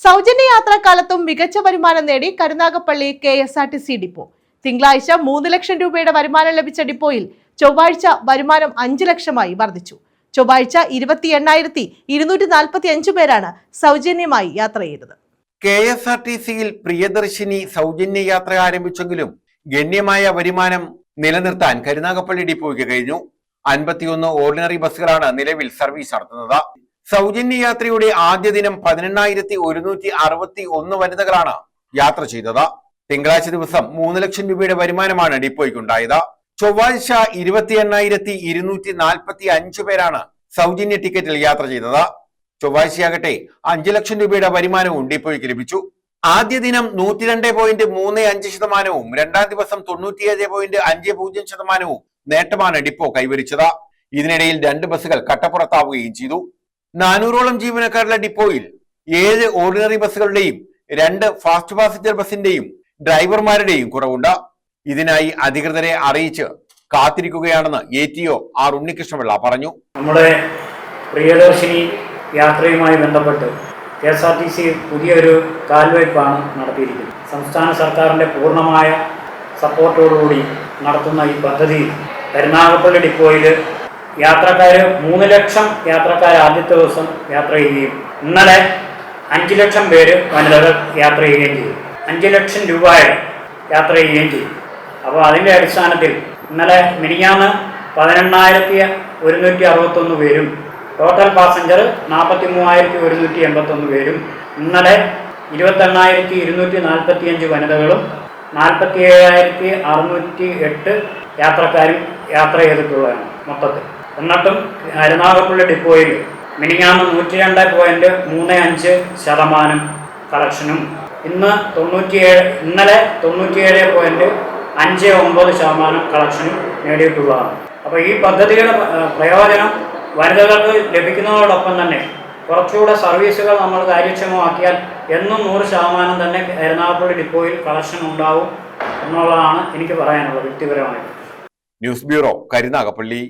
സൗജന്യ യാത്രാക്കാലത്തും മികച്ച വരുമാനം നേടി കരുനാഗപ്പള്ളി KSRTC ഡിപ്പോ. തിങ്കളാഴ്ച 3 ലക്ഷം രൂപയുടെ വരുമാനം ലഭിച്ച ഡിപ്പോയിൽ ചൊവ്വാഴ്ച വരുമാനം 5 ലക്ഷമായി വർദ്ധിച്ചു. ചൊവ്വാഴ്ച 28,245 പേരാണ് സൗജന്യമായി യാത്ര ചെയ്തത്. KSRTCയിൽ പ്രിയദർശിനി സൗജന്യ യാത്ര ആരംഭിച്ചെങ്കിലും ഗണ്യമായ വരുമാനം നിലനിർത്താൻ കരുനാഗപ്പള്ളി ഡിപ്പോയ്ക്ക് കഴിഞ്ഞു. 51 ഓർഡിനറി ബസ്സുകളാണ് നിലവിൽ സർവീസ് നടത്തുന്നത്. സൗജന്യ യാത്രയുടെ ആദ്യ ദിനം 18,161 വനിതകളാണ് യാത്ര ചെയ്തത്. തിങ്കളാഴ്ച ദിവസം 3 ലക്ഷം രൂപയുടെ വരുമാനമാണ് ഡിപ്പോയ്ക്കുണ്ടായത്. ചൊവ്വാഴ്ച 28,245 പേരാണ് സൗജന്യ ടിക്കറ്റിൽ യാത്ര ചെയ്തത്. ചൊവ്വാഴ്ചയാകട്ടെ 5 ലക്ഷം രൂപയുടെ വരുമാനവും ഡിപ്പോയ്ക്ക് ലഭിച്ചു. ആദ്യ ദിനം 102.35%, രണ്ടാം ദിവസം 97.50% നേട്ടമാണ് ഡിപ്പോ കൈവരിച്ചത്. ഇതിനിടയിൽ 2 ബസ്സുകൾ കട്ടപ്പുറത്താവുകയും ചെയ്തു. 400ഓളം ജീവനക്കാരുള്ള ഡിപ്പോയിൽ 7 ഓർഡിനറി ബസ്സുകളുടെയും 2 ഫാസ്റ്റ് പാസഞ്ചർ ബസിന്റെയും ഡ്രൈവർമാരുടെയും കുറവുണ്ട്. ഇതിനായി അധികൃതരെ അറിയിച്ച് കാത്തിരിക്കുകയാണെന്ന് ATO R ഉണ്ണികൃഷ്ണപിള്ള പറഞ്ഞു. നമ്മുടെ പ്രിയദർശിനി യാത്രയുമായി ബന്ധപ്പെട്ട് KSRTC പുതിയൊരു കാൽവയ്പ്പാണ് നടത്തിയിരിക്കുന്നത്. സംസ്ഥാന സർക്കാരിൻ്റെ പൂർണ്ണമായ സപ്പോർട്ടോടുകൂടി നടത്തുന്ന ഈ പദ്ധതി കരുനാഗപ്പള്ളി ഡിപ്പോയിൽ 3 ലക്ഷം യാത്രക്കാർ ആദ്യത്തെ ദിവസം യാത്ര ചെയ്യുകയും ഇന്നലെ 5 ലക്ഷം പേര് വനിതകൾ യാത്ര ചെയ്യുകയും ചെയ്തു. 5 ലക്ഷം രൂപയുടെ യാത്ര ചെയ്യുകയും ചെയ്തു. അപ്പോൾ അതിൻ്റെ അടിസ്ഥാനത്തിൽ ഇന്നലെ മിനിഞ്ഞാന്ന് 18,161 പേരും ടോട്ടൽ പാസഞ്ചർ 43,181 പേരും ഇന്നലെ 28,245 വനിതകളും 47,608 യാത്രക്കാരും യാത്ര ചെയ്തിട്ടുള്ളതാണ് മൊത്തത്തിൽ. എന്നിട്ടും കരുനാഗപ്പള്ളി ഡിപ്പോയിൽ മിനിഞ്ഞാന്ന് 102.35% കളക്ഷനും ഇന്നലെ 97.59% കളക്ഷനും നേടിയിട്ടുള്ളതാണ്. അപ്പോൾ ഈ പദ്ധതിയുടെ പ്രയോജനം വനിതകൾക്ക് ലഭിക്കുന്നതോടൊപ്പം തന്നെ കുറച്ചുകൂടെ സർവീസുകൾ നമ്മൾ കാര്യക്ഷമമാക്കിയാൽ എന്നും 100% തന്നെ കരുനാഗപ്പള്ളി ഡിപ്പോയിൽ കളക്ഷൻ ഉണ്ടാവും എന്നുള്ളതാണ് എനിക്ക് പറയാനുള്ളത് വ്യക്തിപരമായിട്ട്. News bureau, Karunagappally.